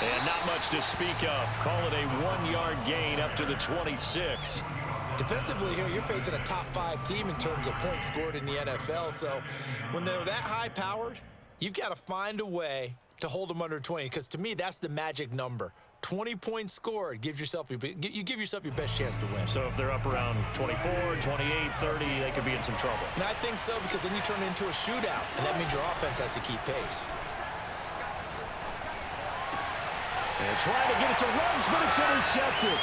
And not much to speak of. Call it a 1-yard gain up to the 26. Defensively here, you're facing a top 5 team in terms of points scored in the NFL. So when they're that high-powered, you've got to find a way to hold them under 20, because to me, that's the magic number. 20 points scored gives yourself you give yourself your best chance to win. So if they're up around 24, 28, 30, they could be in some trouble. And I think so, because then you turn it into a shootout, and that means your offense has to keep pace. And trying to get it to Ruggs, but it's intercepted.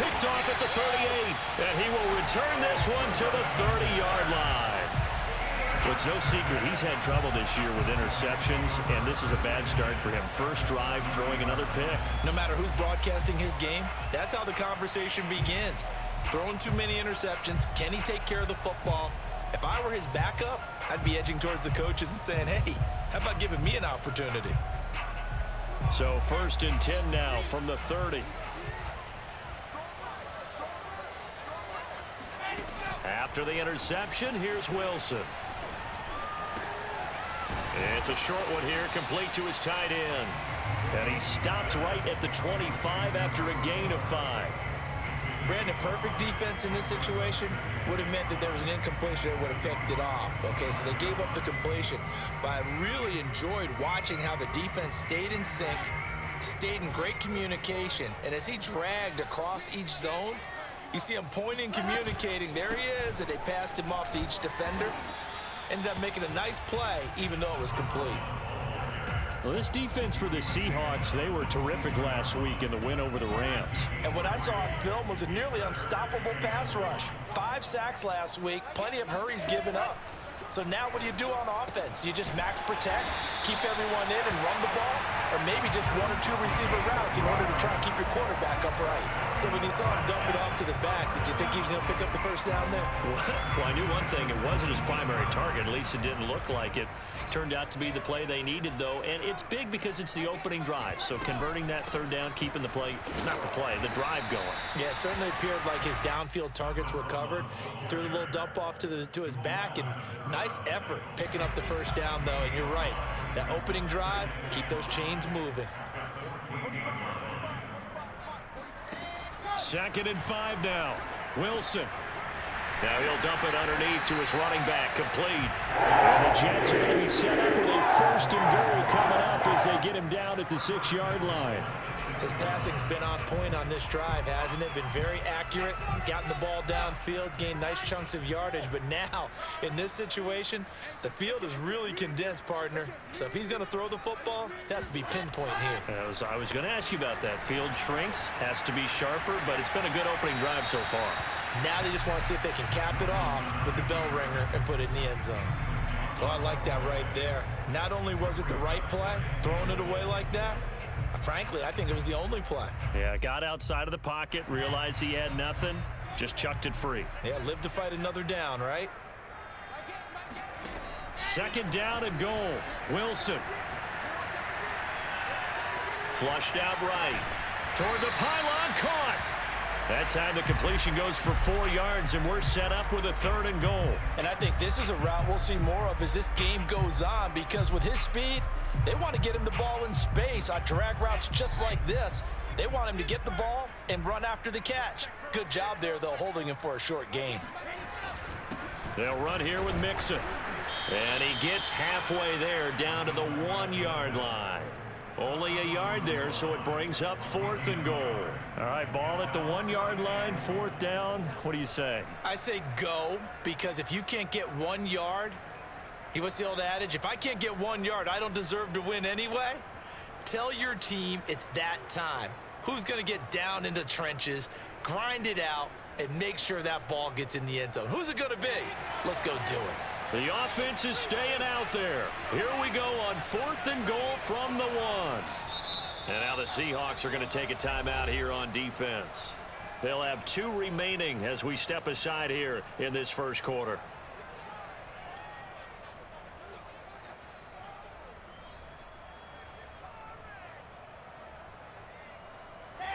Picked off at the 38, and he will return this one to the 30-yard line. Well, it's no secret he's had trouble this year with interceptions, and this is a bad start for him. First drive, throwing another pick. No matter who's broadcasting his game, that's how the conversation begins. Throwing too many interceptions, can he take care of the football? If I were his backup, I'd be edging towards the coaches and saying, hey, how about giving me an opportunity? So 1st and 10 now from the 30. After the interception, here's Wilson. It's a short one here, complete to his tight end. And he stopped right at the 25 after a gain of 5. Brandon, perfect defense in this situation would have meant that there was an incompletion that would have picked it off. Okay, so they gave up the completion. But I really enjoyed watching how the defense stayed in sync, stayed in great communication. And as he dragged across each zone, you see him pointing, communicating. There he is, and they passed him off to each defender. Ended up making a nice play, even though it was complete. Well, this defense for the Seahawks, they were terrific last week in the win over the Rams. And what I saw on film was a nearly unstoppable pass rush. 5 sacks last week, plenty of hurries given up. So now what do you do on offense? You just max protect, keep everyone in and run the ball, or maybe just 1 or 2 receiver routes in order to try and keep your quarterback upright. So when you saw him dump it off to the back, did you think he was going to pick up the first down there? Well, I knew one thing. It wasn't his primary target. At least it didn't look like it. Turned out to be the play they needed, though, and it's big because it's the opening drive. So converting that 3rd down, keeping the play, not the play, the drive going. Yeah, it certainly appeared like his downfield targets were covered. He threw a little dump off to his back, and nice effort picking up the first down, though. And you're right, that opening drive, keep those chains moving. 2nd and 5 now. Wilson. Now he'll dump it underneath to his running back, complete. And the Jets are going to be set up with a 1st and goal coming up as they get him down at the 6-yard line. His passing's been on point on this drive, hasn't it? Been very accurate, gotten the ball downfield, gained nice chunks of yardage. But now, in this situation, the field is really condensed, partner. So if he's going to throw the football, that has to be pinpoint here. I was going to ask you about that. Field shrinks, has to be sharper, but it's been a good opening drive so far. Now they just want to see if they can cap it off with the bell ringer and put it in the end zone. Oh, I like that right there. Not only was it the right play, throwing it away like that, frankly, I think it was the only play. Yeah, got outside of the pocket, realized he had nothing, just chucked it free. Yeah, live to fight another down, right? 2nd down and goal. Wilson. Flushed out right. Toward the pylon, caught. That time the completion goes for 4 yards, and we're set up with a 3rd and goal. And I think this is a route we'll see more of as this game goes on, because with his speed, they want to get him the ball in space on drag routes just like this. They want him to get the ball and run after the catch. Good job there, though, holding him for a short gain. They'll run here with Mixon. And he gets halfway there, down to the 1-yard line. Only a yard there, so it brings up 4th and goal. All right, ball at the 1-yard line, 4th down. What do you say? I say go, because if you can't get 1 yard, what's the old adage? If I can't get 1 yard, I don't deserve to win anyway. Tell your team it's that time. Who's going to get down into the trenches, grind it out, and make sure that ball gets in the end zone? Who's it going to be? Let's go do it. The offense is staying out there. Here we go on 4th and goal from the 1. And now the Seahawks are going to take a timeout here on defense. They'll have 2 remaining as we step aside here in this first quarter.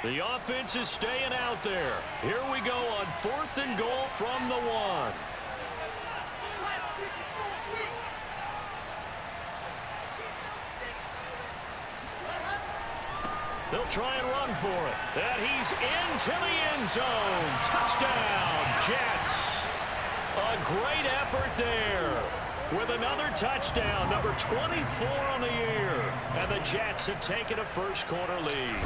The offense is staying out there. Here we go on 4th and goal from the 1. They'll try and run for it. And he's into the end zone. Touchdown, Jets. A great effort there. With another touchdown, number 24 on the year. And the Jets have taken a first-quarter lead.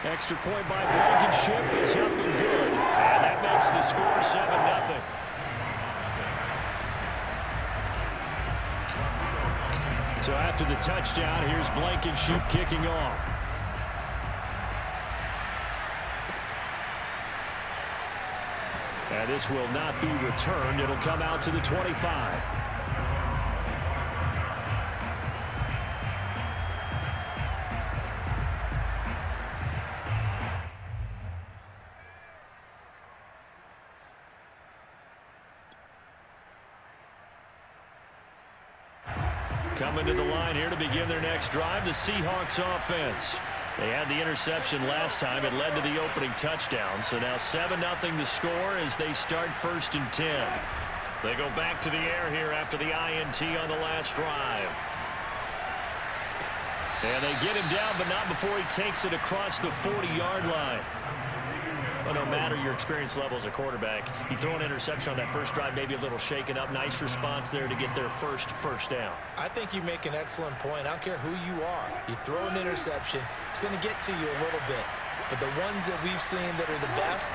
Extra point by Blankenship is up and good. And that makes the score 7-0. So after the touchdown, here's Blankenship kicking off. And this will not be returned. It'll come out to the 25. Coming to the line here to begin their next drive, the Seahawks offense. They had the interception last time. It led to the opening touchdown. So now 7-0 to score as they start 1st and 10. They go back to the air here after the INT on the last drive. And they get him down, but not before he takes it across the 40-yard line. Well, no matter your experience level as a quarterback, you throw an interception on that first drive, maybe a little shaken up. Nice response there to get their first down. I think you make an excellent point. I don't care who you are. You throw an interception, it's going to get to you a little bit. But the ones that we've seen that are the best,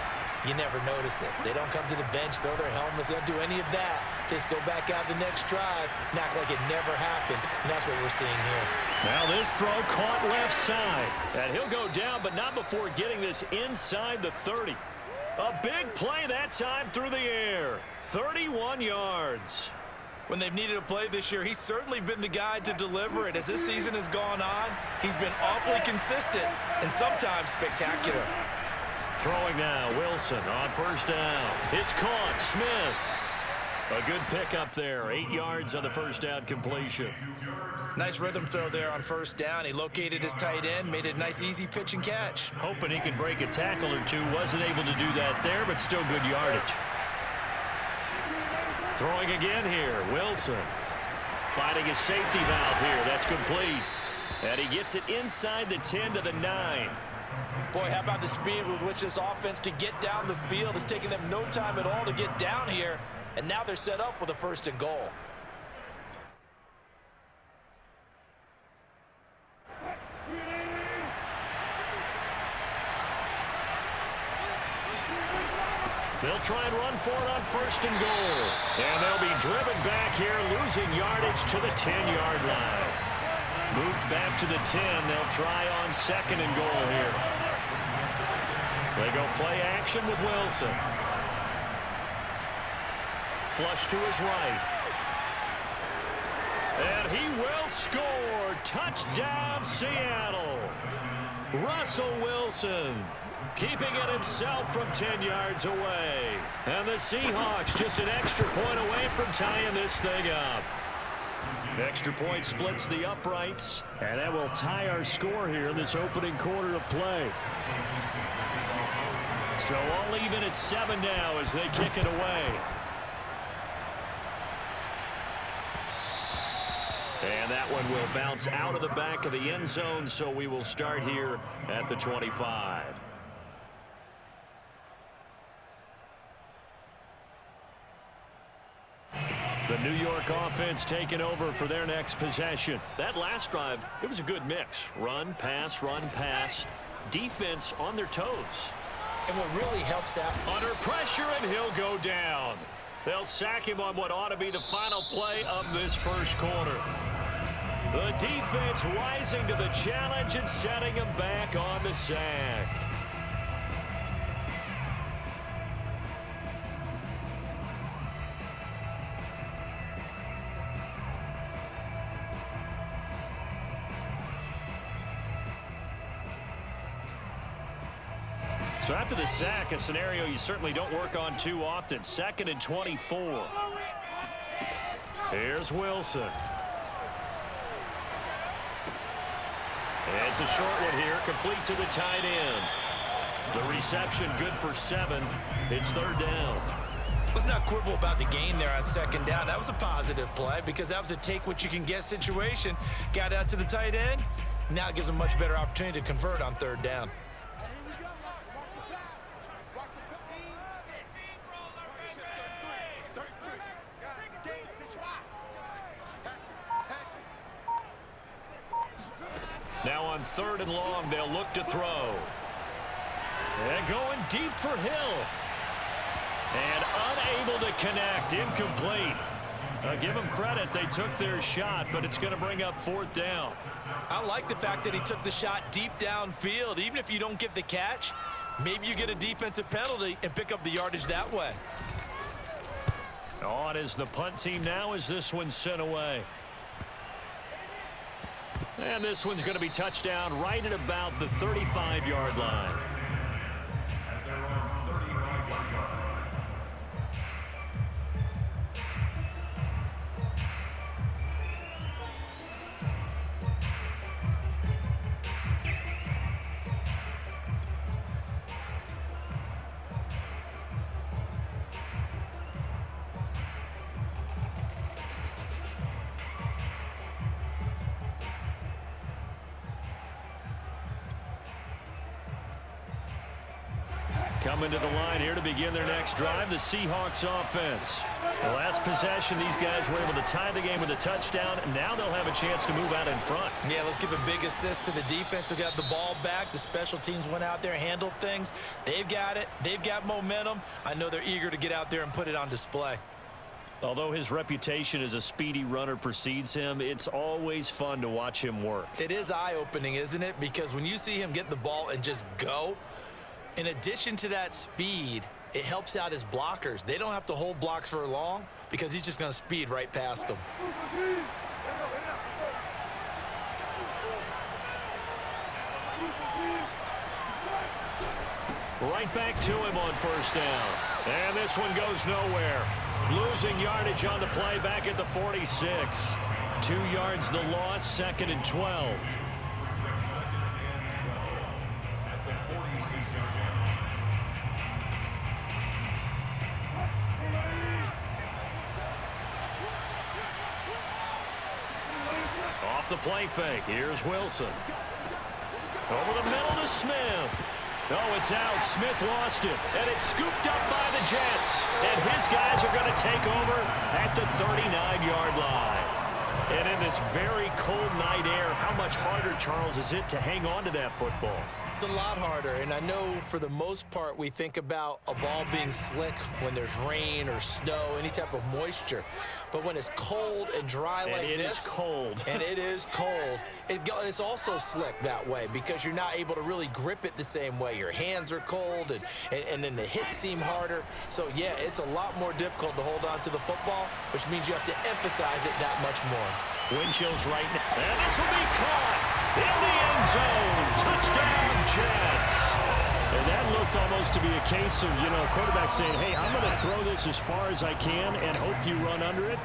you never notice it. They don't come to the bench, throw their helmets, they don't do any of that. They just go back out the next drive and act like it never happened. And that's what we're seeing here. Now this throw caught left side. And he'll go down, but not before getting this inside the 30. A big play that time through the air. 31 yards. When they've needed a play this year, he's certainly been the guy to deliver it. As this season has gone on, he's been awfully consistent and sometimes spectacular. Throwing now, Wilson on 1st down. It's caught, Smith. A good pickup there, 8 yards on the 1st down completion. Nice rhythm throw there on 1st down. He located his tight end, made it a nice easy pitch and catch. Hoping he could break a tackle or two. Wasn't able to do that there, but still good yardage. Throwing again here, Wilson. Finding a safety valve here, that's complete. And he gets it inside the 10 to the 9. Boy, how about the speed with which this offense can get down the field? It's taken them no time at all to get down here. And now they're set up with a 1st and goal. They'll try and run for it on 1st and goal. And they'll be driven back here, losing yardage to the 10-yard line. Moved back to the 10. They'll try on 2nd and goal here. They go play action with Wilson. Flush to his right. And he will score. Touchdown, Seattle. Russell Wilson keeping it himself from 10 yards away. And the Seahawks just an extra point away from tying this thing up. Extra point splits the uprights. And that will tie our score here in this opening quarter of play. So all even at 7 now as they kick it away. And that one will bounce out of the back of the end zone, so we will start here at the 25. The New York offense taking over for their next possession. That last drive, it was a good mix. Run, pass, defense on their toes. And what really helps out, under pressure, and he'll go down. They'll sack him on what ought to be the final play of this first quarter. The defense rising to the challenge and setting him back on the sack. So after the sack, a scenario you certainly don't work on too often. 2nd and 24. Here's Wilson. It's a short one here, complete to the tight end. The reception good for 7. It's 3rd down. Let's not quibble about the gain there on second down. That was a positive play because that was a take-what-you-can-get situation. Got out to the tight end. Now it gives them a much better opportunity to convert on third down. Now on 3rd and long, they'll look to throw. And going deep for Hill. And unable to connect. Incomplete. Give them credit. They took their shot, but it's going to bring up 4th down. I like the fact that he took the shot deep downfield. Even if you don't get the catch, maybe you get a defensive penalty and pick up the yardage that way. On is the punt team now as this one's sent away. And this one's going to be touchdown right at about the 35-yard line. Coming to the line here to begin their next drive, the Seahawks offense. The last possession, these guys were able to tie the game with a touchdown. Now they'll have a chance to move out in front. Yeah, let's give a big assist to the defense who got the ball back. The special teams went out there, handled things. They've got it. They've got momentum. I know they're eager to get out there and put it on display. Although his reputation as a speedy runner precedes him, it's always fun to watch him work. It is eye-opening, isn't it? Because when you see him get the ball and just go, in addition to that speed, it helps out his blockers. They don't have to hold blocks for long because he's just going to speed right past them. Right back to him on 1st down. And this one goes nowhere. Losing yardage on the play back at the 46. 2 yards the loss, 2nd and 12. The play fake. Here's Wilson. Over the middle to Smith. Oh, it's out. Smith lost it. And it's scooped up by the Jets. And his guys are going to take over at the 39-yard line. And in this very cold night air, how much harder, Charles, is it to hang on to that football? It's a lot harder, and I know for the most part we think about a ball being slick when there's rain or snow, any type of moisture. But when it's cold and dry like this, it is cold. And it is cold, it's also slick that way because you're not able to really grip it the same way. Your hands are cold, and then the hits seem harder. So, yeah, it's a lot more difficult to hold on to the football, which means you have to emphasize it that much more. Wind chills right now. And this will be caught in the end zone. Touchdown, Jets. And that looked almost to be a case of, quarterback saying, hey, I'm going to throw this as far as I can and hope you run under it.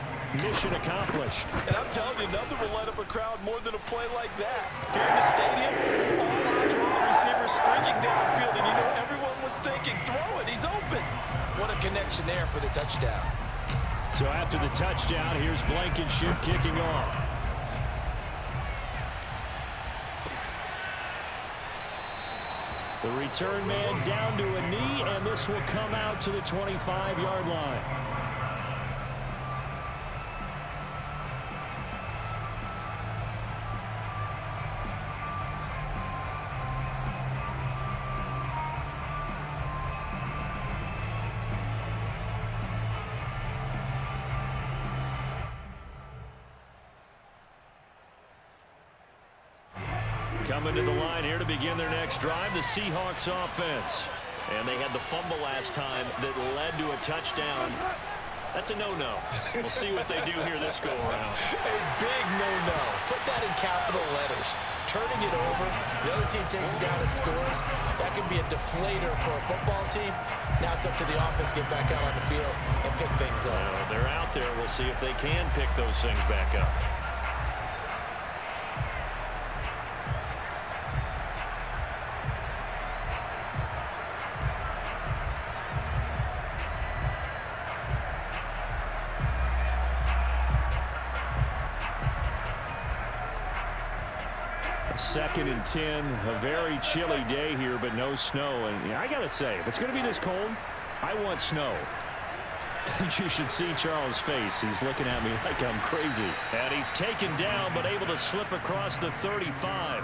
Mission accomplished. And I'm telling you, nothing will light up a crowd more than a play like that. Here in the stadium, all eyes were on the receiver streaking downfield, and everyone was thinking, throw it, he's open. What a connection there for the touchdown. So after the touchdown, here's Blankenship kicking off. The return man down to a knee, and this will come out to the 25-yard line. Coming to the line here to begin their next drive, the Seahawks offense. And they had the fumble last time that led to a touchdown. That's a no-no. We'll see what they do here this go-around. A big no-no. Put that in capital letters. Turning it over, the other team takes it down and scores. That can be a deflator for a football team. Now it's up to the offense to get back out on the field and pick things up. They're out there. We'll see if they can pick those things back up. 2nd and 10, a very chilly day here, but no snow. And I got to say, if it's going to be this cold, I want snow. You should see Charles' face. He's looking at me like I'm crazy. And he's taken down, but able to slip across the 35.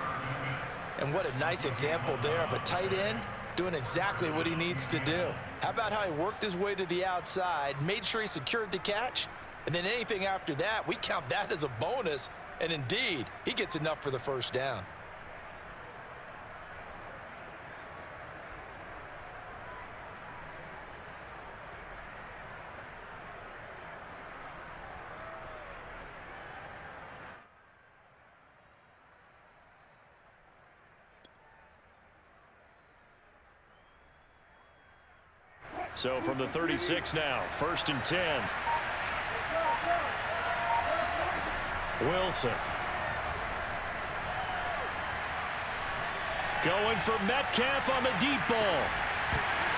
And what a nice example there of a tight end doing exactly what he needs to do. How about how he worked his way to the outside, made sure he secured the catch, and then anything after that, we count that as a bonus. And indeed, he gets enough for the first down. So from the 36 now, 1st and 10. Wilson. Going for Metcalf on the deep ball.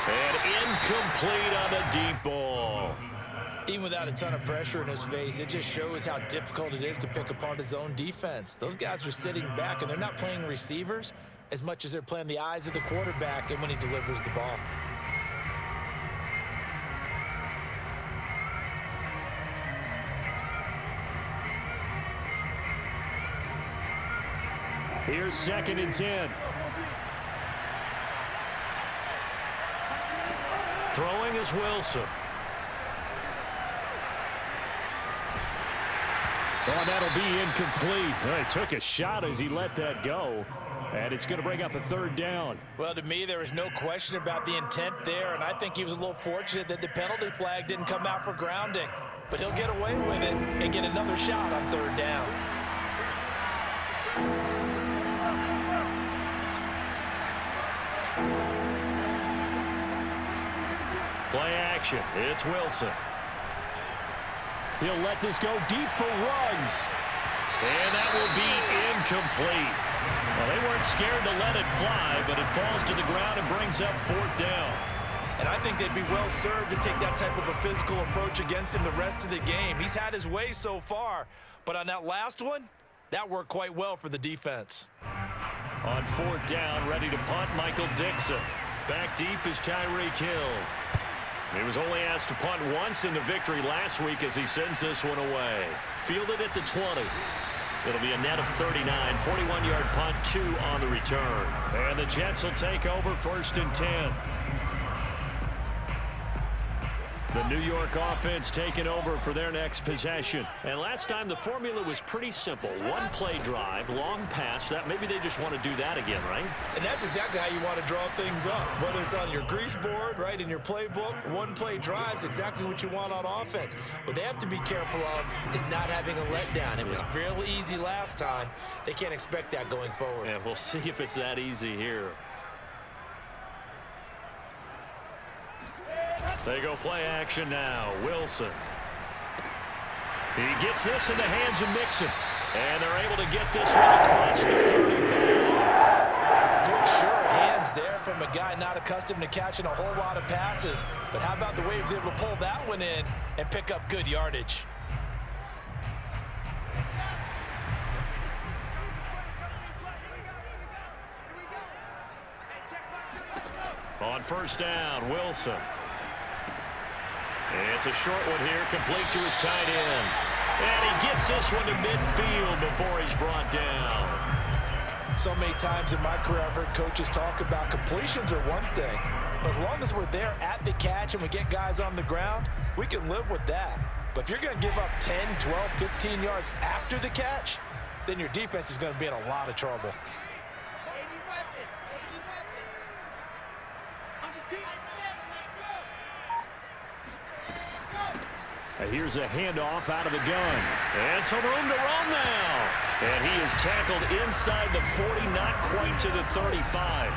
And incomplete on the deep ball. Even without a ton of pressure in his face, it just shows how difficult it is to pick apart his own defense. Those guys are sitting back, and they're not playing receivers as much as they're playing the eyes of the quarterback and when he delivers the ball. Here's 2nd and 10. Throwing is Wilson. Oh, that'll be incomplete. He took a shot as he let that go. And it's going to bring up a 3rd down. Well, to me, there was no question about the intent there, and I think he was a little fortunate that the penalty flag didn't come out for grounding. But he'll get away with it and get another shot on 3rd down. Play action. It's Wilson. He'll let this go deep for Ruggs. And that will be incomplete. Well, they weren't scared to let it fly, but it falls to the ground and brings up 4th down. And I think they'd be well served to take that type of a physical approach against him the rest of the game. He's had his way so far, but on that last one, that worked quite well for the defense. On 4th down, ready to punt, Michael Dixon. Back deep is Tyreek Hill. He was only asked to punt once in the victory last week as he sends this one away. Fielded at the 20. It'll be a net of 39, 41-yard punt, 2 on the return. And the Jets will take over 1st and 10. The New York offense taking over for their next possession. And last time the formula was pretty simple. 1-play drive, long pass. That maybe they just want to do that again, right? And that's exactly how you want to draw things up. Whether it's on your grease board, right, in your playbook, 1-play drive's exactly what you want on offense. What they have to be careful of is not having a letdown. It was real easy last time. They can't expect that going forward. Yeah, we'll see if it's that easy here. They go play action now. Wilson. He gets this in the hands of Mixon. And they're able to get this one across the 35. Good, sure hands there from a guy not accustomed to catching a whole lot of passes. But how about the way he was able to pull that one in and pick up good yardage? On 1st down, Wilson. It's a short one here, complete to his tight end. And he gets this one to midfield before he's brought down. So many times in my career, I've heard coaches talk about completions are one thing. But as long as we're there at the catch and we get guys on the ground, we can live with that. But if you're going to give up 10, 12, 15 yards after the catch, then your defense is going to be in a lot of trouble. Here's a handoff out of the gun. And some room to run now. And he is tackled inside the 40, not quite to the 35.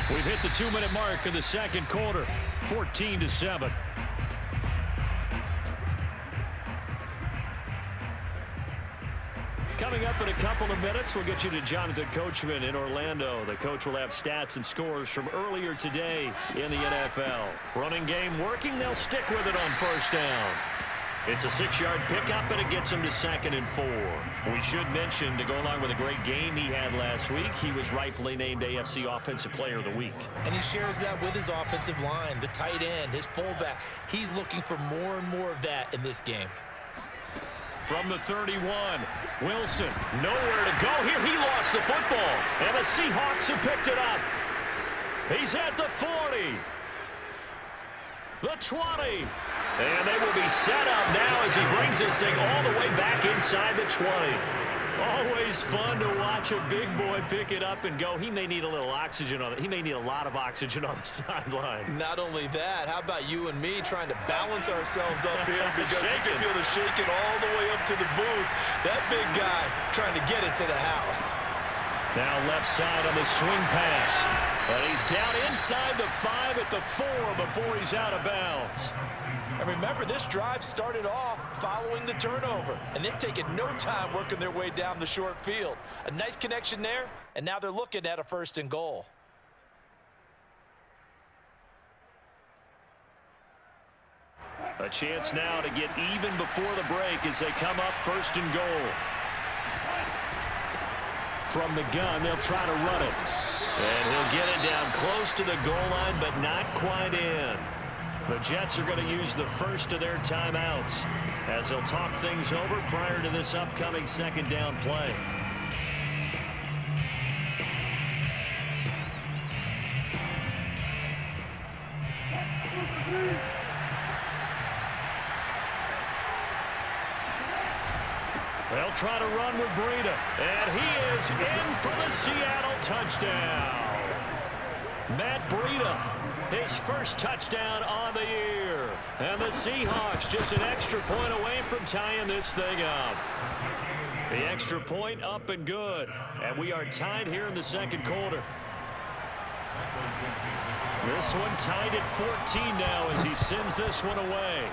We've hit the 2-minute mark of the 2nd quarter, 14-7. Coming up in a couple of minutes, we'll get you to Jonathan Coachman in Orlando. The coach will have stats and scores from earlier today in the NFL. Running game working, they'll stick with it on 1st down. It's a 6-yard pickup, and it gets him to 2nd and 4. We should mention, to go along with a great game he had last week, he was rightfully named AFC Offensive Player of the Week. And he shares that with his offensive line, the tight end, his fullback. He's looking for more and more of that in this game. From the 31, Wilson, nowhere to go here. He lost the football, and the Seahawks have picked it up. He's at the 40. The 20. And they will be set up now as he brings this thing all the way back inside the 20. Always fun to watch a big boy pick it up and go. He may need a little oxygen on it. He may need a lot of oxygen on the sideline. Not only that, how about you and me trying to balance ourselves up here because you can feel the shaking all the way up to the booth. That big guy trying to get it to the house. Now left side on the swing pass. But he's down inside the 5 at the 4 before he's out of bounds. And remember, this drive started off following the turnover, and they've taken no time working their way down the short field. A nice connection there, and now they're looking at a 1st and goal. A chance now to get even before the break as they come up 1st and goal. From the gun, they'll try to run it. And he'll get it down close to the goal line, but not quite in. The Jets are going to use the first of their timeouts as they'll talk things over prior to this upcoming 2nd down play. They'll try to run with Breida, and he is in for the Seattle touchdown. Matt Breida, his first touchdown on the year. And the Seahawks just an extra point away from tying this thing up. The extra point up and good. And we are tied here in the 2nd quarter. This one tied at 14 now as he sends this one away.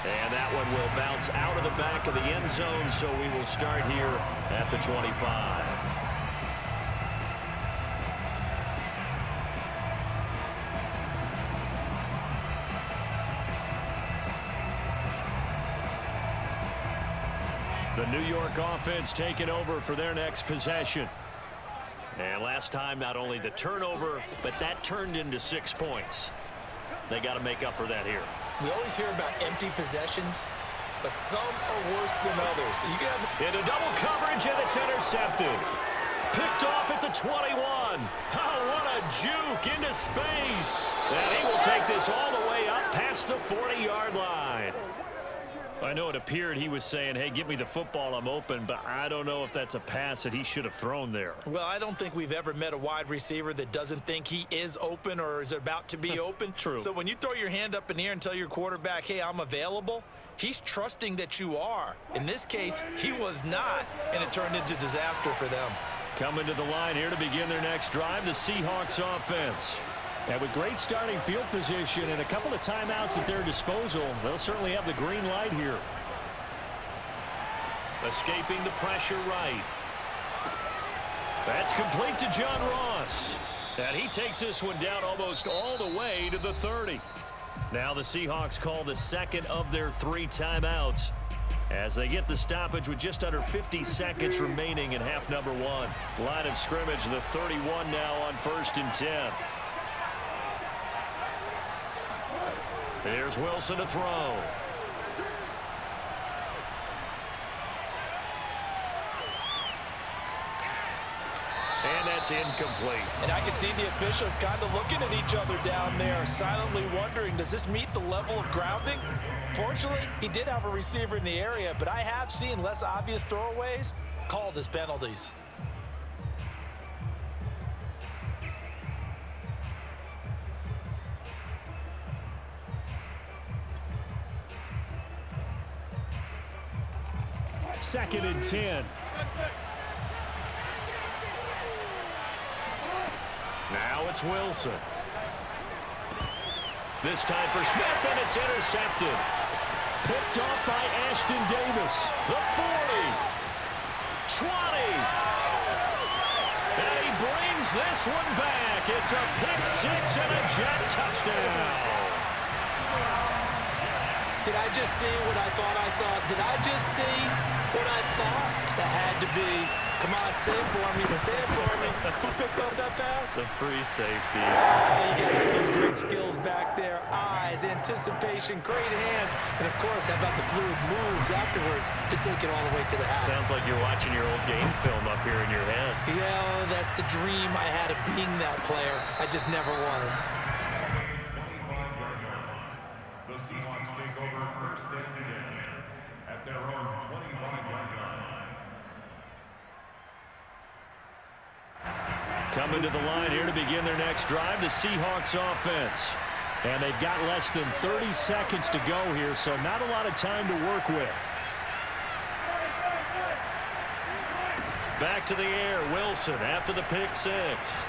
And that one will bounce out of the back of the end zone, so we will start here at the 25. The New York offense taking over for their next possession. And last time, not only the turnover, but that turned into 6 points. They got to make up for that here. We always hear about empty possessions, but some are worse than others. You can have into double coverage, and it's intercepted. Picked off at the 21. Oh, what a juke into space. And he will take this all the way up past the 40-yard line. I know it appeared he was saying, hey, give me the football, I'm open, but I don't know if that's a pass that he should have thrown there. Well, I don't think we've ever met a wide receiver that doesn't think he is open or is about to be open. True. So when you throw your hand up in the air and tell your quarterback, hey, I'm available, he's trusting that you are. In this case, he was not, and it turned into disaster for them. Coming to the line here to begin their next drive, the Seahawks offense. And with great starting field position and a couple of timeouts at their disposal, they'll certainly have the green light here. Escaping the pressure right. That's complete to John Ross. And he takes this one down almost all the way to the 30. Now the Seahawks call the 2nd of their 3 timeouts as they get the stoppage with just under 50 seconds remaining in half number 1. Line of scrimmage, the 31 now on 1st and 10. Here's Wilson to throw. And that's incomplete. And I can see the officials kind of looking at each other down there, silently wondering, does this meet the level of grounding? Fortunately, he did have a receiver in the area, but I have seen less obvious throwaways called as penalties. Second and 10. Now it's Wilson. This time for Smith, and it's intercepted. Picked off by Ashton Davis. The 40. 20. And he brings this one back. It's a pick 6 and a Jet touchdown. Did I just see what I thought I saw? Did I just see what I thought? That had to be. Come on, say it for me. Say it for me. Who picked up that pass? The free safety. Oh, you got to have those great skills back there. Eyes, anticipation, great hands. And, of course, how about the fluid moves afterwards to take it all the way to the house? Sounds like you're watching your old game film up here in your head. Yeah, that's the dream I had of being that player. I just never was. The Seahawks take over first and 10 at their own 25-yard line. Coming to the line here to begin their next drive, the Seahawks offense. And they've got less than 30 seconds to go here, so not a lot of time to work with. Back to the air, Wilson after the pick six.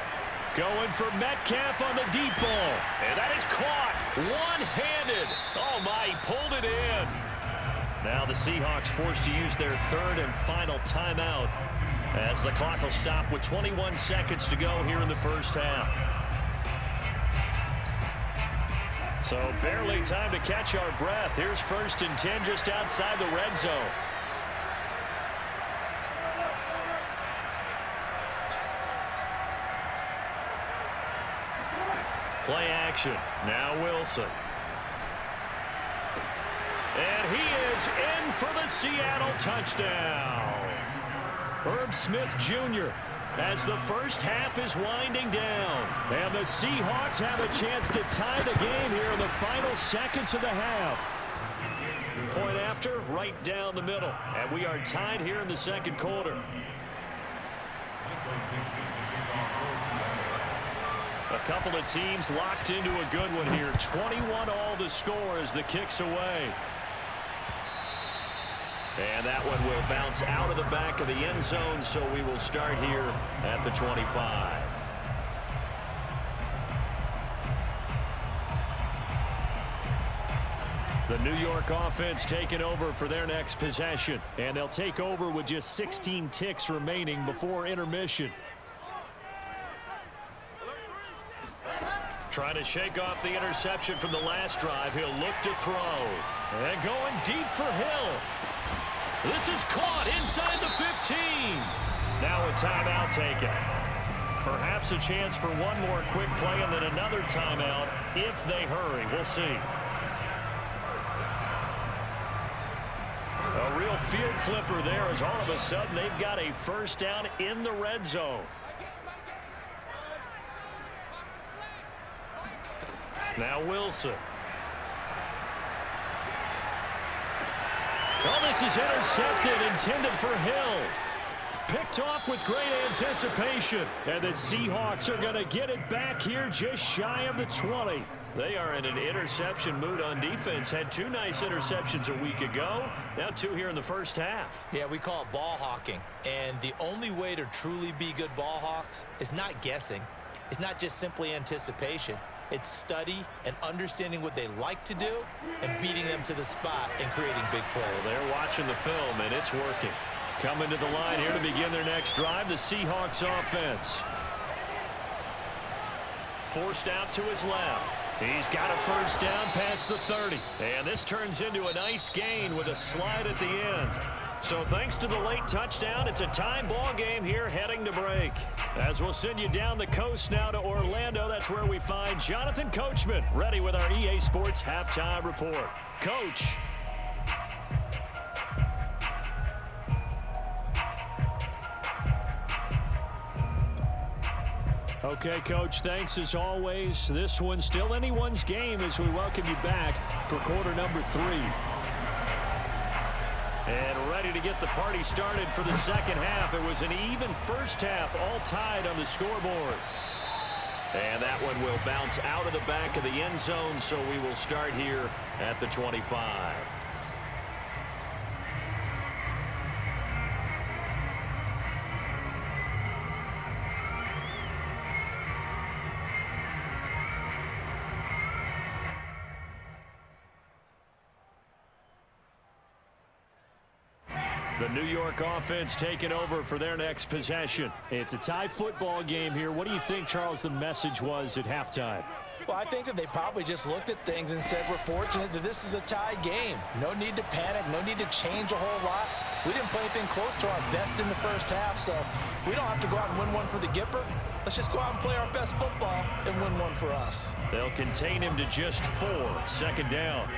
Going for Metcalf on the deep ball. And that is caught one-handed. Oh, my, he pulled it in. Now the Seahawks forced to use their third and final timeout as the clock will stop with 21 seconds to go here in the first half. So barely time to catch our breath. Here's first and 10 just outside the red zone. Play action. Now Wilson. And he is in for the Seattle touchdown. Herb Smith Jr. as the first half is winding down. And the Seahawks have a chance to tie the game here in the final seconds of the half. Point after, right down the middle. And we are tied here in the second quarter. A couple of teams locked into a good one here. 21 all the score as the kick's away. And that one will bounce out of the back of the end zone, so we will start here at the 25. The New York offense taking over for their next possession. And they'll take over with just 16 ticks remaining before intermission. Trying to shake off the interception from the last drive. He'll look to throw. And going deep for Hill. This is caught inside the 15. Now a timeout taken. Perhaps a chance for one more quick play and then another timeout if they hurry. We'll see. A real field flipper there as all of a sudden they've got a first down in the red zone. Now Wilson. Oh, this is intercepted, intended for Hill. Picked off with great anticipation. And the Seahawks are going to get it back here just shy of the 20. They are in an interception mood on defense. Had two nice interceptions a week ago. Now two here in the first half. Yeah, we call it ball hawking. And the only way to truly be good ball hawks is not guessing. It's not just simply anticipation. It's study and understanding what they like to do and beating them to the spot and creating big plays. Well, they're watching the film, and it's working. Coming to the line here to begin their next drive, the Seahawks offense. Forced out to his left. He's got a first down past the 30. And this turns into a nice gain with a slide at the end. So thanks to the late touchdown, it's a time ball game here heading to break. As we'll send you down the coast now to Orlando, that's where we find Jonathan Coachman ready with our EA Sports Halftime Report. Coach. Okay, Coach, thanks as always. This one's still anyone's game as we welcome you back for quarter number 3. And ready to get the party started for the second half. It was an even first half, all tied on the scoreboard. And that one will bounce out of the back of the end zone, so we will start here at the 25. The New York offense taking over for their next possession. It's a tie football game here. What do you think, Charles, the message was at halftime? Well, I think that they probably just looked at things and said, we're fortunate that this is a tie game. No need to panic, no need to change a whole lot. We didn't play anything close to our best in the first half, so we don't have to go out and win one for the Gipper. Let's just go out and play our best football and win one for us. They'll contain him to just 4. 2nd down.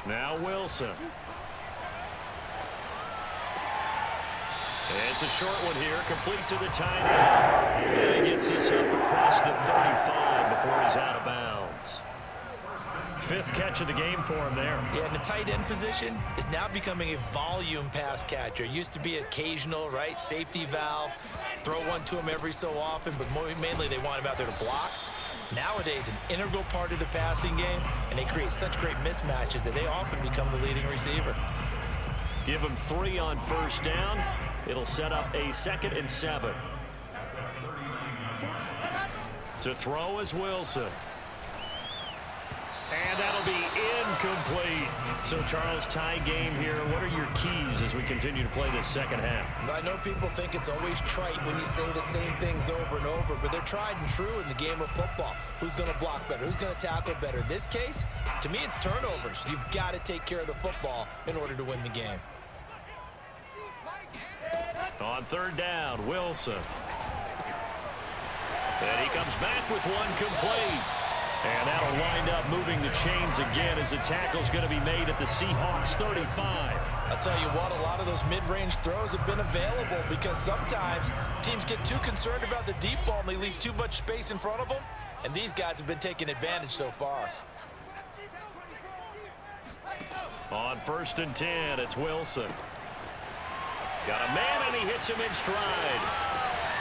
Now Wilson. It's a short one here, complete to the tight end. And he gets this up across the 35 before he's out of bounds. 5th catch of the game for him there. Yeah, and the tight end position is now becoming a volume pass catcher. It used to be occasional, right? Safety valve, throw one to him every so often, but mainly they want him out there to block. Nowadays, an integral part of the passing game, and they create such great mismatches that they often become the leading receiver. Give him 3 on 1st down. It'll set up a 2nd and 7. To throw is Wilson. And that'll be incomplete. So, Charles, tie game here. What are your keys as we continue to play this second half? I know people think it's always trite when you say the same things over and over, but they're tried and true in the game of football. Who's going to block better? Who's going to tackle better? In this case, to me, it's turnovers. You've got to take care of the football in order to win the game. On 3rd down, Wilson. And he comes back with one complete. And that'll wind up moving the chains again as the tackle's going to be made at the Seahawks 35. I'll tell you what, a lot of those mid-range throws have been available because sometimes teams get too concerned about the deep ball and they leave too much space in front of them. And these guys have been taking advantage so far. On 1st and 10, it's Wilson. Got a man, and he hits him in stride.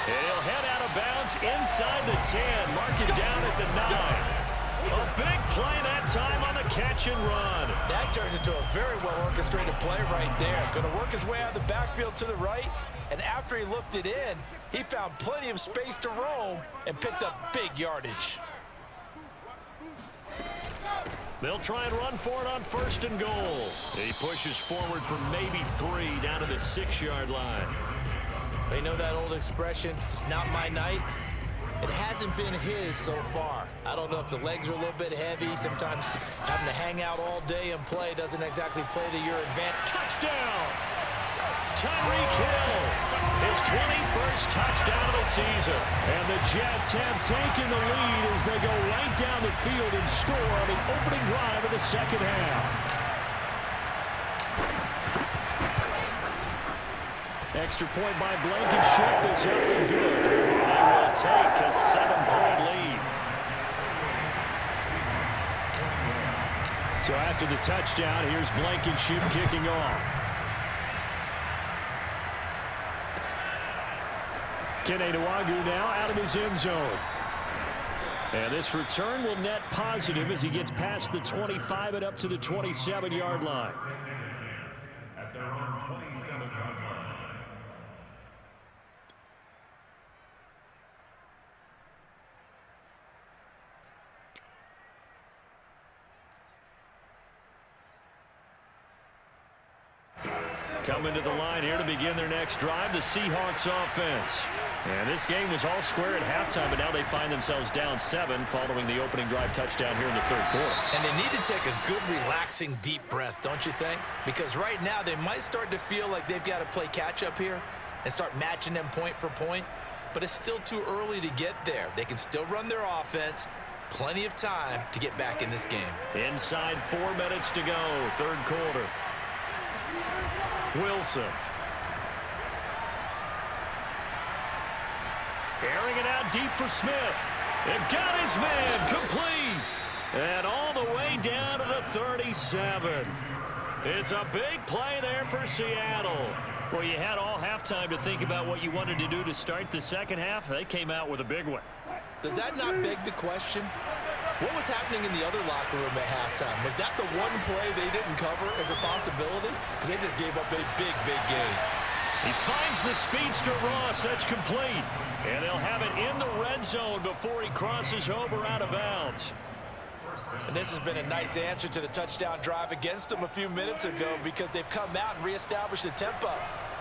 And he'll head out of bounds inside the 10, mark it down at the 9. A big play that time on the catch and run. That turned into a very well-orchestrated play right there. Going to work his way out of the backfield to the right, and after he looked it in, he found plenty of space to roam and picked up big yardage. They'll try and run for it on 1st and goal. He pushes forward for maybe 3 down to the 6-yard line. They know that old expression, it's not my night. It hasn't been his so far. I don't know if the legs are a little bit heavy. Sometimes having to hang out all day and play doesn't exactly play to your advantage. Touchdown! Tyreek Hill, his 21st touchdown of the season. And the Jets have taken the lead as they go right down the field and score on the opening drive of the second half. Extra point by Blankenship is up and good. They will take a 7-point lead. So after the touchdown, here's Blankenship kicking off. Kene Nwangwu now out of his end zone. And this return will net positive as he gets past the 25 and up to the 27-yard line. At their own 27-yard line. Coming to the line here to begin their next drive, the Seahawks offense. And this game was all square at halftime, but now they find themselves down 7 following the opening drive touchdown here in the 3rd quarter. And they need to take a good, relaxing, deep breath, don't you think? Because right now they might start to feel like they've got to play catch-up here and start matching them point for point. But it's still too early to get there. They can still run their offense. Plenty of time to get back in this game. Inside 4 minutes to go, 3rd quarter. Wilson. Airing it out deep for Smith. It got his man complete. And all the way down to the 37. It's a big play there for Seattle. Well, you had all halftime to think about what you wanted to do to start the second half. They came out with a big one. Does that not beg the question? What was happening in the other locker room at halftime? Was that the one play they didn't cover as a possibility? Because they just gave up a big, big game. He finds the speedster Ross. That's complete. And they'll have it in the red zone before he crosses over out of bounds. And this has been a nice answer to the touchdown drive against them a few minutes ago because they've come out and reestablished the tempo.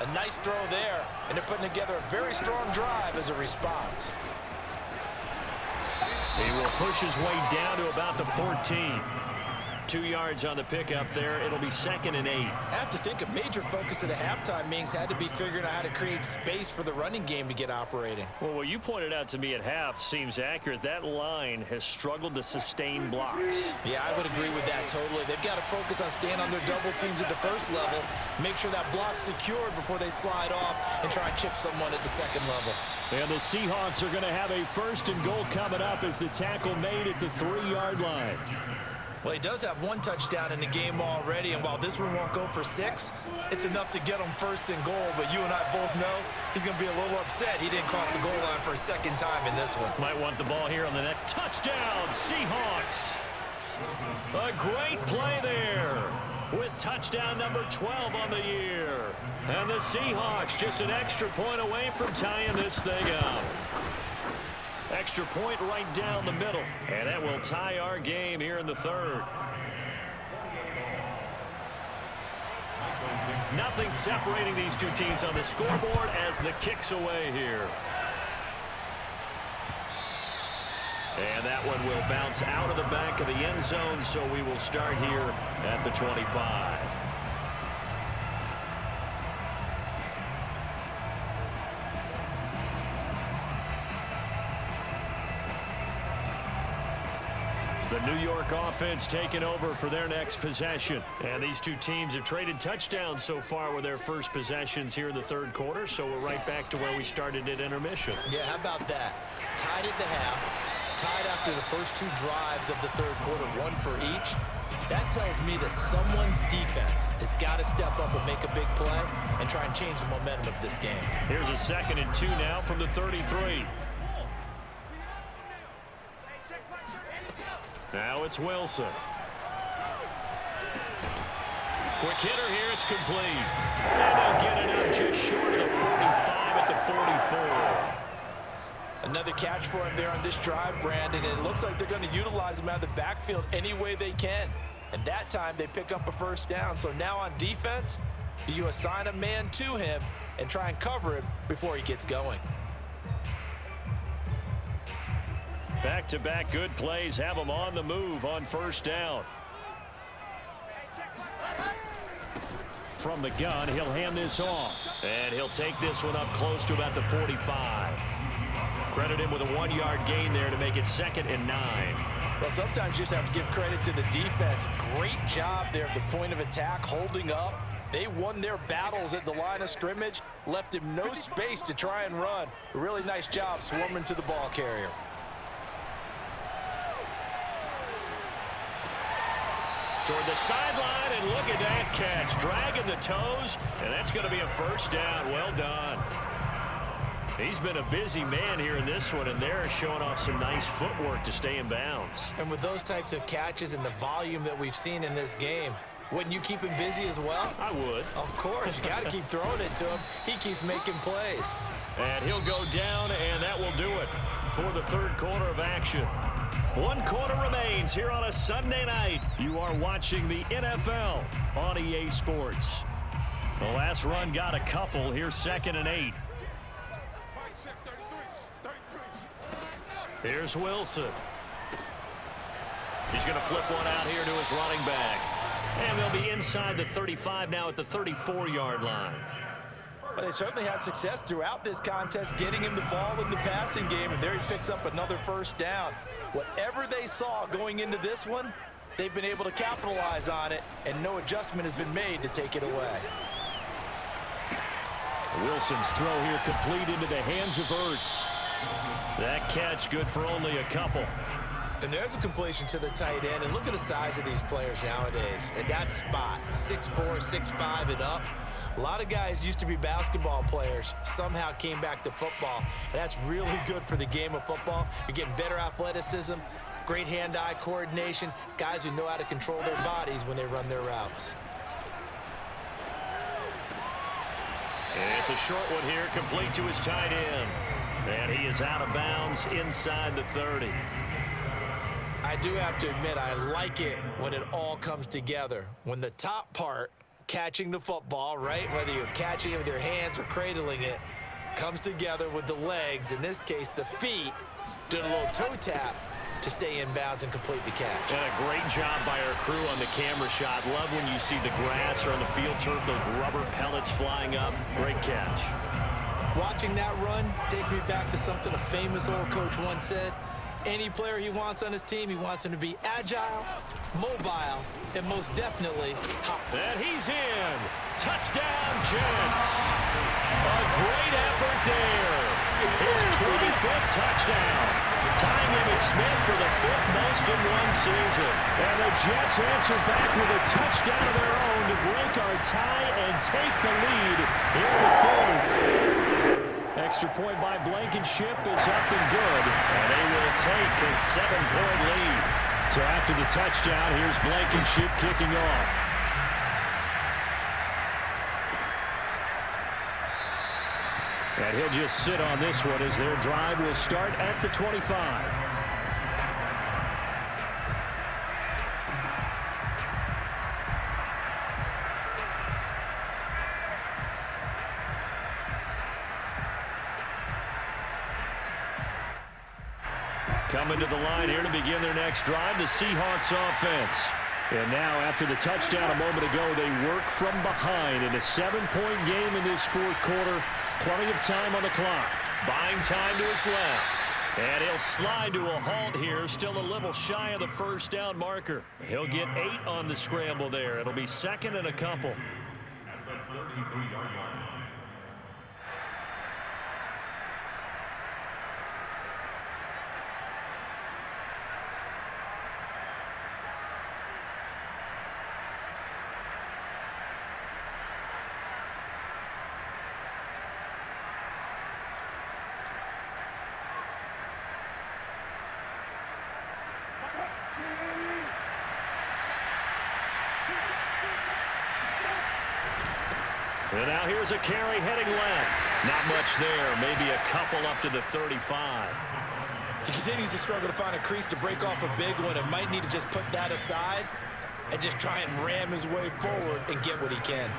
A nice throw there, and they're putting together a very strong drive as a response. He will push his way down to about the 14. 2 yards on the pickup there. It'll be 2nd and 8. I have to think a major focus of the halftime meetings had to be figuring out how to create space for the running game to get operating. Well, what you pointed out to me at half seems accurate. That line has struggled to sustain blocks. Yeah, I would agree with that totally. They've got to focus on staying on their double teams at the first level, make sure that block's secured before they slide off and try and chip someone at the second level. And the Seahawks are going to have a 1st and goal coming up as the tackle made at the 3-yard line. Well, he does have 1 touchdown in the game already, and while this one won't go for 6, it's enough to get him 1st and goal. But you and I both know he's going to be a little upset he didn't cross the goal line for a 2nd time in this one. Might want the ball here on the neck. Touchdown, Seahawks! A great play there with touchdown number 12 on the year. And the Seahawks just an extra point away from tying this thing up. Extra point right down the middle. And that will tie our game here in the 3rd. Nothing separating these two teams on the scoreboard as the kick's away here. And that one will bounce out of the back of the end zone, so we will start here at the 25. The New York offense taking over for their next possession. And these two teams have traded touchdowns so far with their first possessions here in the 3rd quarter, so we're right back to where we started at intermission. Yeah, how about that? Tied at the half, tied after the first 2 drives of the 3rd quarter, 1 for each. That tells me that someone's defense has got to step up and make a big play and try and change the momentum of this game. Here's a 2nd and 2 now from the 33. Now it's Wilson. Quick hitter here, it's complete. And they'll get it up just short of the 45 at the 44. Another catch for him there on this drive, Brandon, and it looks like they're going to utilize him out of the backfield any way they can. And that time they pick up a 1st down. So now on defense, do you assign a man to him and try and cover him before he gets going? Back-to-back good plays have them on the move on 1st down. From the gun, he'll hand this off. And he'll take this one up close to about the 45. Credit him with a 1-yard gain there to make it 2nd and 9. Well, sometimes you just have to give credit to the defense. Great job there at the point of attack, holding up. They won their battles at the line of scrimmage, left him no space to try and run. A really nice job swarming to the ball carrier. Toward the sideline, and look at that catch. Dragging the toes, and that's going to be a 1st down. Well done. He's been a busy man here in this one, and they're showing off some nice footwork to stay in bounds. And with those types of catches and the volume that we've seen in this game, wouldn't you keep him busy as well? I would. Of course. You got to keep throwing it to him. He keeps making plays. And he'll go down, and that will do it for the 3rd quarter of action. 1 quarter remains here on a Sunday night. You are watching the NFL on EA Sports. The last run got a couple. Here's 2nd and 8. Here's Wilson. He's going to flip one out here to his running back. And they'll be inside the 35 now at the 34-yard line. Well, they certainly had success throughout this contest getting him the ball in the passing game, and there he picks up another 1st down. Whatever they saw going into this one, they've been able to capitalize on it, and no adjustment has been made to take it away. Wilson's throw here complete into the hands of Ertz. That catch good for only a couple. And there's a completion to the tight end, and look at the size of these players nowadays. At that spot, 6'4", 6'5", and up. A lot of guys used to be basketball players, somehow came back to football, and that's really good for the game of football. You're getting better athleticism, great hand-eye coordination, guys who know how to control their bodies when they run their routes. And it's a short one here, complete to his tight end. And he is out of bounds inside the 30. I do have to admit, I like it when it all comes together. When the top part catching the football, right? Whether you're catching it with your hands or cradling it, comes together with the legs, in this case the feet, doing a little toe tap to stay in bounds and complete the catch. And a great job by our crew on the camera shot. Love when you see the grass or on the field turf, those rubber pellets flying up. Great catch. Watching that run takes me back to something a famous old coach once said. Any player he wants on his team, he wants him to be agile, mobile, and most definitely hot. And he's in. Touchdown, Jets. A great effort there. His 25th touchdown. Tying Emmitt Smith for the 5th most in one season. And the Jets answer back with a touchdown of their own to break our tie and take the lead in the 4th. Extra point by Blankenship is up and good. And they will take a 7-point lead. So after the touchdown, here's Blankenship kicking off. And he'll just sit on this one as their drive will start at the 25. Coming to the line here to begin their next drive, the Seahawks offense. And now, after the touchdown a moment ago, they work from behind in a 7-point game in this 4th quarter. Plenty of time on the clock. Buying time to his left. And he'll slide to a halt here, still a little shy of the first down marker. He'll get 8 on the scramble there. It'll be 2nd and a couple. At the 33-yard line. And now here's a carry heading left. Not much there. Maybe a couple up to the 35. He continues to struggle to find a crease to break off a big one and might need to just put that aside and just try and ram his way forward and get what he can.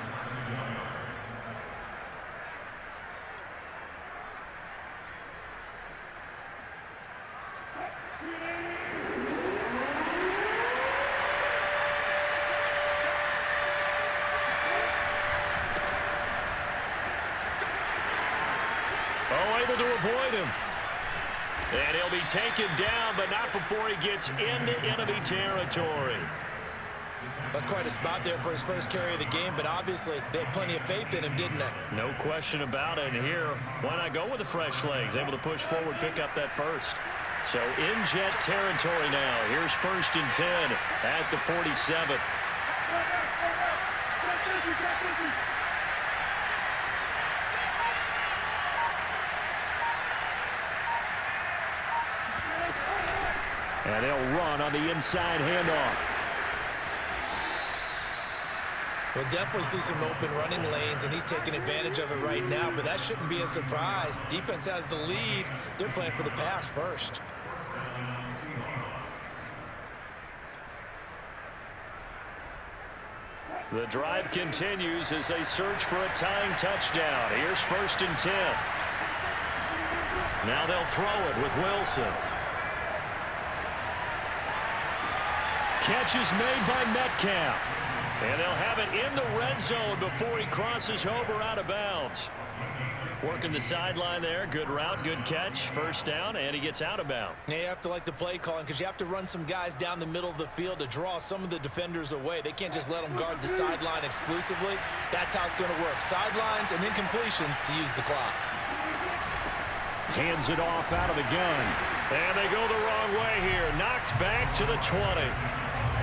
Able to avoid him. And he'll be taken down, but not before he gets into enemy territory. That's quite a spot there for his first carry of the game, but obviously they had plenty of faith in him, didn't they? No question about it. And here, why not go with the fresh legs? Able to push forward, pick up that first. So in Jet territory now. Here's 1st and 10 at the 47. And they'll run on the inside handoff. We'll definitely see some open running lanes, and he's taking advantage of it right now, but that shouldn't be a surprise. Defense has the lead. They're playing for the pass first. The drive continues as they search for a tying touchdown. Here's 1st and 10. Now they'll throw it with Wilson. Catch is made by Metcalf. And they'll have it in the red zone before he crosses over out of bounds. Working the sideline there. Good route, good catch. 1st down, and he gets out of bounds. Yeah, you have to like the play calling because you have to run some guys down the middle of the field to draw some of the defenders away. They can't just let them guard the sideline exclusively. That's how it's going to work. Sidelines and incompletions to use the clock. Hands it off out of the gun. And they go the wrong way here. Knocked back to the 20.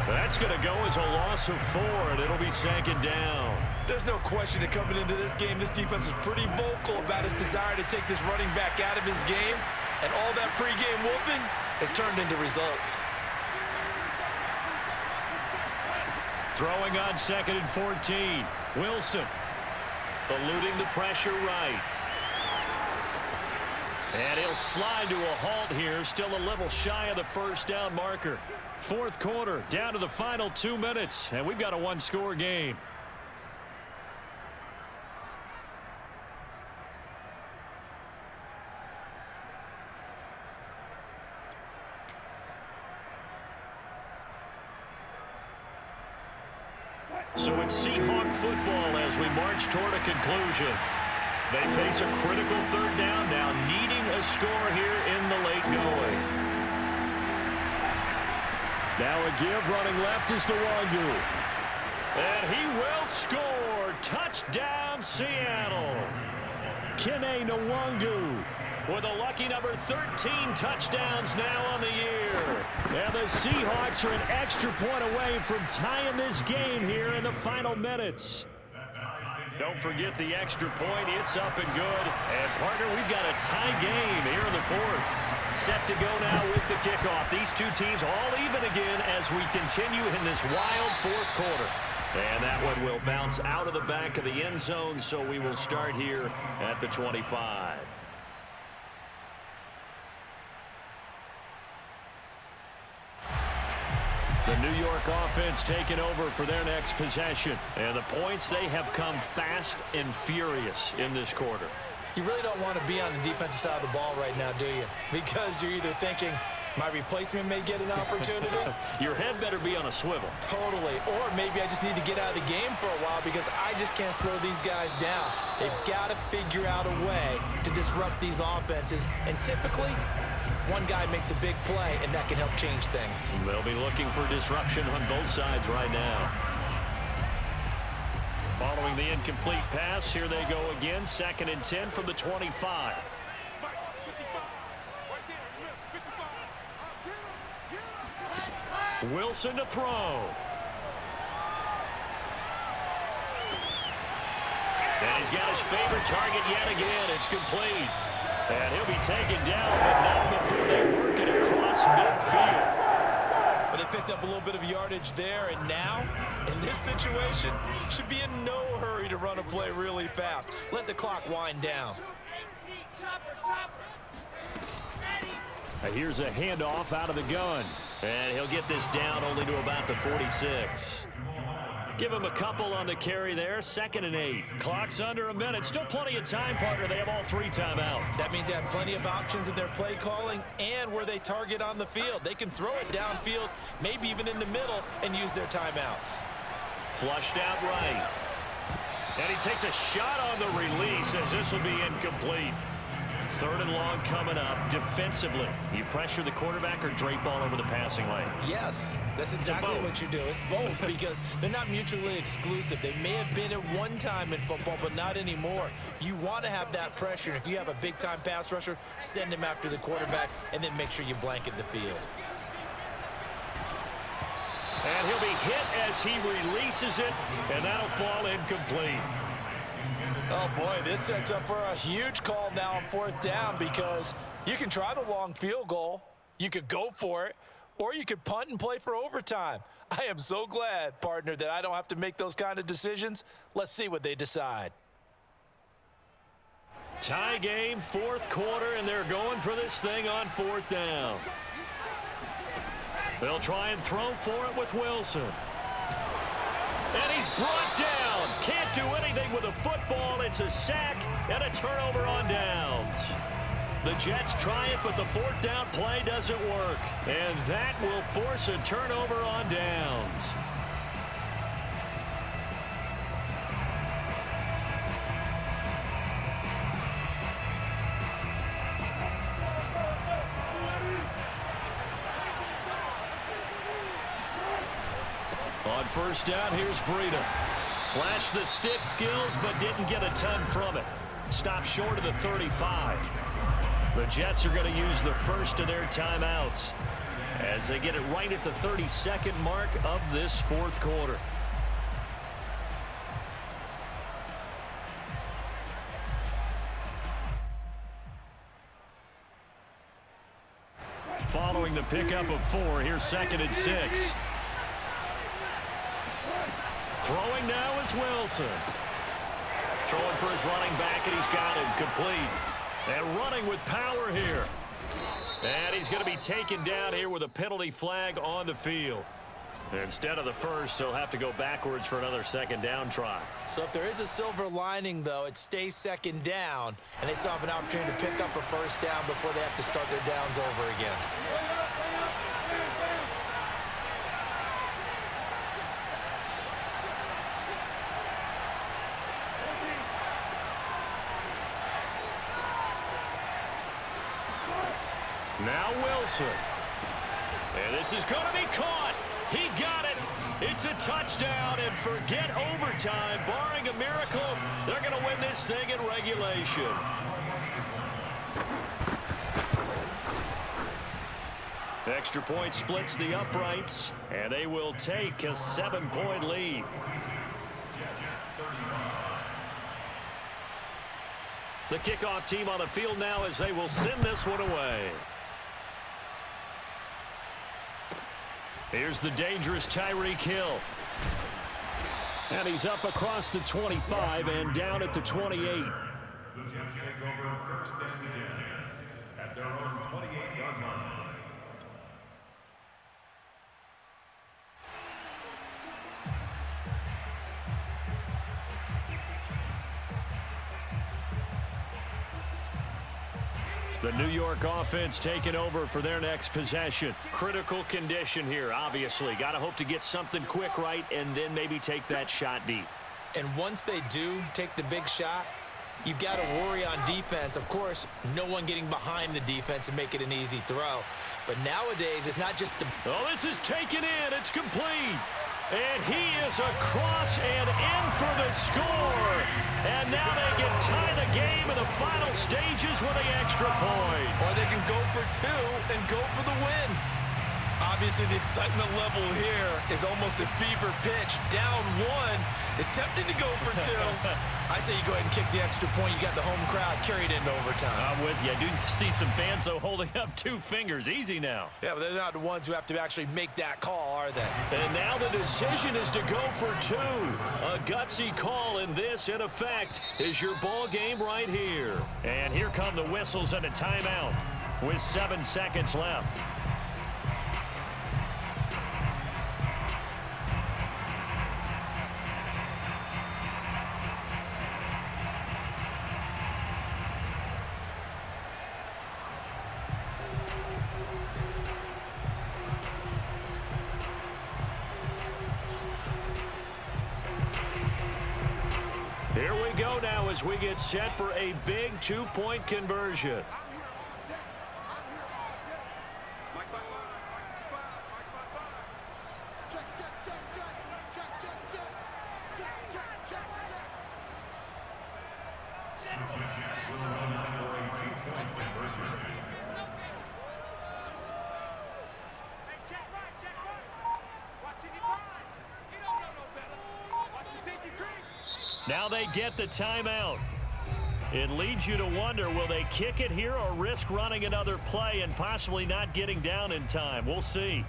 That's going to go as a loss of 4, and it'll be 2nd down. There's no question that coming into this game, this defense was pretty vocal about his desire to take this running back out of his game, and all that pregame wolfing has turned into results. Throwing on 2nd and 14. Wilson eluding the pressure right. And he'll slide to a halt here, still a little shy of the 1st down marker. 4th quarter, down to the final 2 minutes, and we've got a 1-score game. So it's Seahawk football as we march toward a conclusion. They face a critical third down, now needing a score here in the late going. Now a give running left is Nwangu. And he will score. Touchdown, Seattle. Kene Nwangu with a lucky number 13 touchdowns now on the year. And the Seahawks are an extra point away from tying this game here in the final minutes. Don't forget the extra point. It's up and good. And, partner, we've got a tie game here in the fourth. Set to go now with the kickoff. These two teams all even again as we continue in this wild fourth quarter. And that one will bounce out of the back of the end zone, so we will start here at the 25. The New York offense taking over for their next possession. And the points, they have come fast and furious in this quarter. You really don't want to be on the defensive side of the ball right now, do you? Because you're either thinking, my replacement may get an opportunity. Your head better be on a swivel. Totally. Or maybe I just need to get out of the game for a while because I just can't slow these guys down. They've got to figure out a way to disrupt these offenses. And typically, one guy makes a big play, and that can help change things. They'll be looking for disruption on both sides right now. Following the incomplete pass, here they go again. 2nd and 10 from the 25. Wilson to throw. And he's got his favorite target yet again. It's complete. And he'll be taken down, but not before they work it across midfield. But they picked up a little bit of yardage there, and now, in this situation, should be in no hurry to run a play really fast. Let the clock wind down. Here's a handoff out of the gun. And he'll get this down only to about the 46. Give him a couple on the carry there. 2nd and 8. Clock's under a minute. Still plenty of time, partner. They have all 3 timeouts. That means they have plenty of options in their play calling and where they target on the field. They can throw it downfield, maybe even in the middle, and use their timeouts. Flushed out right. And he takes a shot on the release as this will be incomplete. 3rd and long coming up. Defensively, you pressure the quarterback or drape all over the passing lane? Yes, that's exactly what you do. It's both because they're not mutually exclusive. They may have been at one time in football, but not anymore. You want to have that pressure. If you have a big-time pass rusher, send him after the quarterback, and then make sure you blanket the field. And he'll be hit as he releases it, and that'll fall incomplete. Oh, boy, this sets up for a huge call now on 4th down because you can try the long field goal, you could go for it, or you could punt and play for overtime. I am so glad, partner, that I don't have to make those kind of decisions. Let's see what they decide. Tie game, 4th quarter, and they're going for this thing on 4th down. They'll try and throw for it with Wilson. And he's brought down. Can't do anything with a football. It's a sack and a turnover on downs. The Jets try it, but the 4th down play doesn't work. And that will force a turnover on downs. On 1st down, here's Breida. Flashed the stick skills, but didn't get a ton from it. Stopped short of the 35. The Jets are going to use the first of their timeouts as they get it right at the 32nd mark of this 4th quarter. Following the pickup of 4, here's 2nd and 6. Throwing now is Wilson. Throwing for his running back, and he's got him complete. And running with power here. And he's going to be taken down here with a penalty flag on the field. Instead of the first, he'll have to go backwards for another 2nd down try. So if there is a silver lining, though, it stays 2nd down, and they still have an opportunity to pick up a 1st down before they have to start their downs over again. Now Wilson. And this is going to be caught. He got it. It's a touchdown, and forget overtime. Barring a miracle, they're going to win this thing in regulation. Extra point splits the uprights, and they will take a 7-point lead. The kickoff team on the field now as they will send this one away. Here's the dangerous Tyreek Hill. And he's up across the 25 and down at the 28. The Jets take over first and 10 at their own 28-yard line. The New York offense taking over for their next possession. Critical condition here, obviously. Got to hope to get something quick right and then maybe take that shot deep. And once they do take the big shot, you've got to worry on defense. Of course, no one getting behind the defense and make it an easy throw. But nowadays, it's not just the... Oh, this is taken in. It's complete. And he is across and in for the score. And now they can tie the game in the final stages with an extra point. Or they can go for two and go for the win. Obviously, the excitement level here is almost a fever pitch. Down one is tempted to go for two. I say you go ahead and kick the extra point. You got the home crowd carried into overtime. I'm with you. I do see some fans, though, holding up 2 fingers. Easy now. Yeah, but they're not the ones who have to actually make that call, are they? And now the decision is to go for 2. A gutsy call, and this, in effect, is your ball game right here. And here come the whistles and a timeout with 7 seconds left. Here we go now as we get set for a big 2-point conversion. Now they get the timeout. It leads you to wonder, will they kick it here or risk running another play and possibly not getting down in time? We'll see.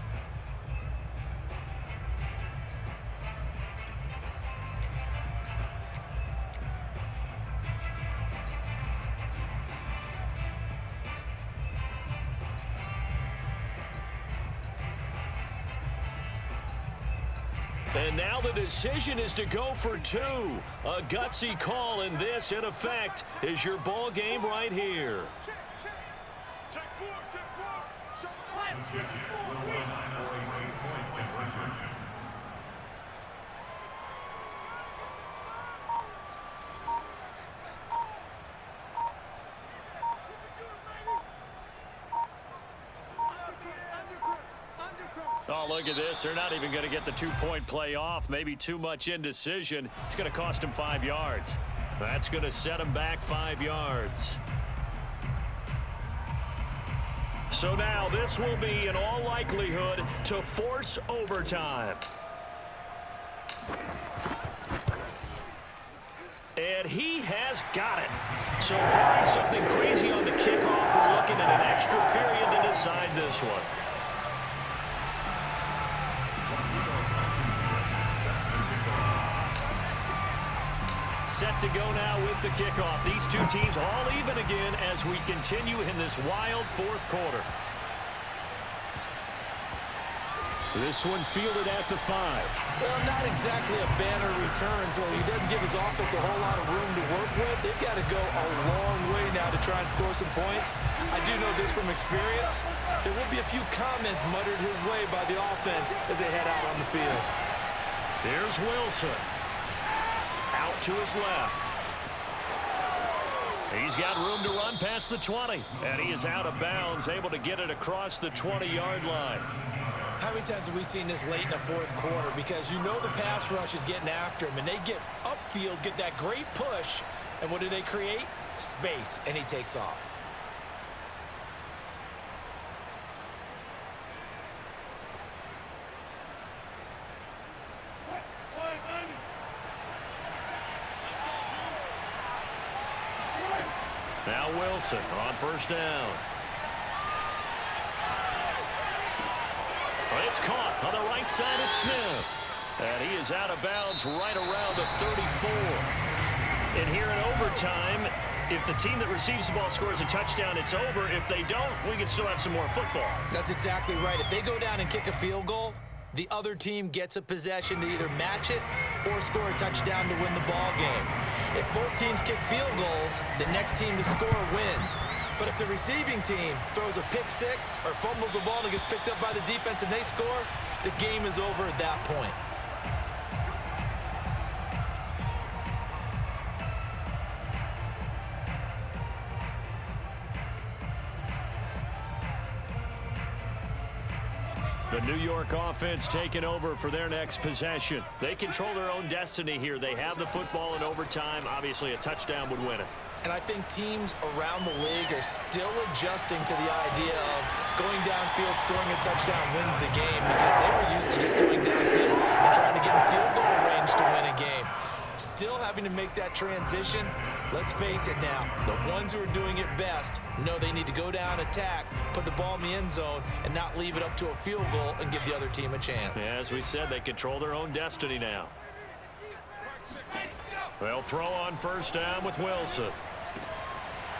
And now the decision is to go for 2. A gutsy call, and this, in effect, is your ball game right here. Oh, look at this. They're not even going to get the 2-point play off. Maybe too much indecision. It's going to cost them 5 yards. That's going to set them back 5 yards. So now this will be, in all likelihood, to force overtime. And he has got it. So barring something crazy on the kickoff, we're looking at an extra period to decide this one. Set to go now with the kickoff. These two teams all even again as we continue in this wild 4th quarter. This one fielded at the 5. Well, not exactly a banner return, so he doesn't give his offense a whole lot of room to work with. They've got to go a long way now to try and score some points. I do know this from experience. There will be a few comments muttered his way by the offense as they head out on the field. Here's Wilson. Out to his left. He's got room to run past the 20. And he is out of bounds, able to get it across the 20-yard line. How many times have we seen this late in the fourth quarter? Because you know the pass rush is getting after him, and they get upfield, get that great push, and what do they create? Space, and he takes off. Now Wilson on first down. It's caught on the right side at Smith. And he is out of bounds right around the 34. And here in overtime, if the team that receives the ball scores a touchdown, it's over. If they don't, we can still have some more football. That's exactly right. If they go down and kick a field goal, the other team gets a possession to either match it or score a touchdown to win the ball game. If both teams kick field goals, the next team to score wins. But if the receiving team throws a pick six or fumbles the ball and it gets picked up by the defense and they score, the game is over at that point. The New York offense taking over for their next possession. They control their own destiny here. They have the football in overtime. Obviously, a touchdown would win it. And I think teams around the league are still adjusting to the idea of going downfield, scoring a touchdown wins the game, because they were used to just going downfield and trying to get in field goal range to win a game. Still having to make that transition. Let's face it now, the ones who are doing it best know they need to go down, attack, put the ball in the end zone, and not leave it up to a field goal and give the other team a chance. As we said, they control their own destiny now. They'll throw on first down with Wilson.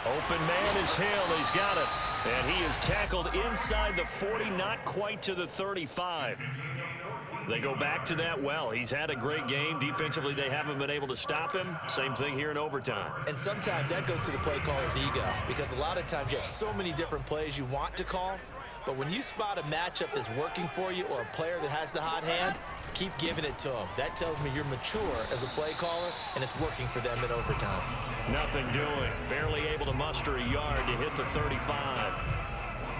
Open man is Hill. He's got it. And he is tackled inside the 40, not quite to the 35. They go back to that well. He's had a great game. Defensively, they haven't been able to stop him. Same thing here in overtime. And sometimes that goes to the play caller's ego, because a lot of times you have so many different plays you want to call, but when you spot a matchup that's working for you or a player that has the hot hand, keep giving it to them. That tells me you're mature as a play caller, and it's working for them in overtime. Nothing doing. Barely able to muster a yard to hit the 35.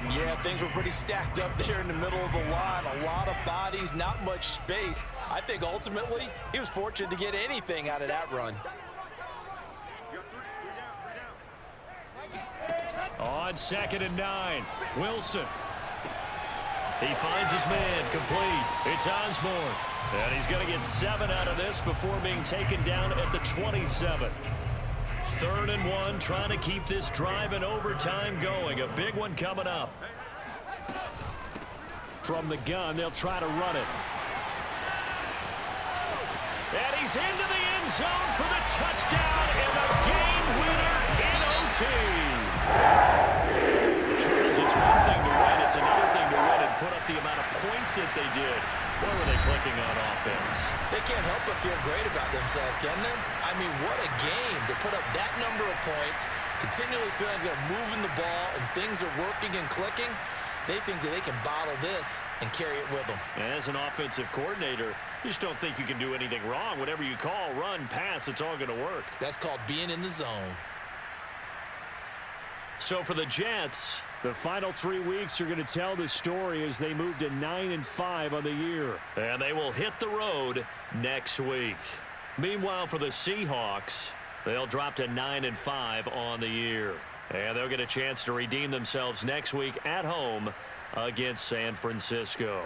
Yeah, things were pretty stacked up there in the middle of the line. A lot of bodies, not much space. I think ultimately he was fortunate to get anything out of that run. On 2nd and 9, Wilson. He finds his man, complete. It's Osborne. And he's going to get 7 out of this before being taken down at the 27. 3rd and 1, trying to keep this drive in overtime going. A big one coming up. From the gun, they'll try to run it. And he's into the end zone for the touchdown and the game winner in OT. Charles, it's one thing to win. It's another thing to win and put up the amount of points that they did. What were they clicking on offense? They can't help but feel great about themselves, can they? I mean, what a game to put up that number of points, continually feeling like they're moving the ball and things are working and clicking. They think that they can bottle this and carry it with them. As an offensive coordinator, you just don't think you can do anything wrong. Whatever you call, run, pass, it's all going to work. That's called being in the zone. So for the Jets, the final 3 weeks are going to tell the story as they move to 9-5 on the year. And they will hit the road next week. Meanwhile, for the Seahawks, they'll drop to 9-5 on the year. And they'll get a chance to redeem themselves next week at home against San Francisco.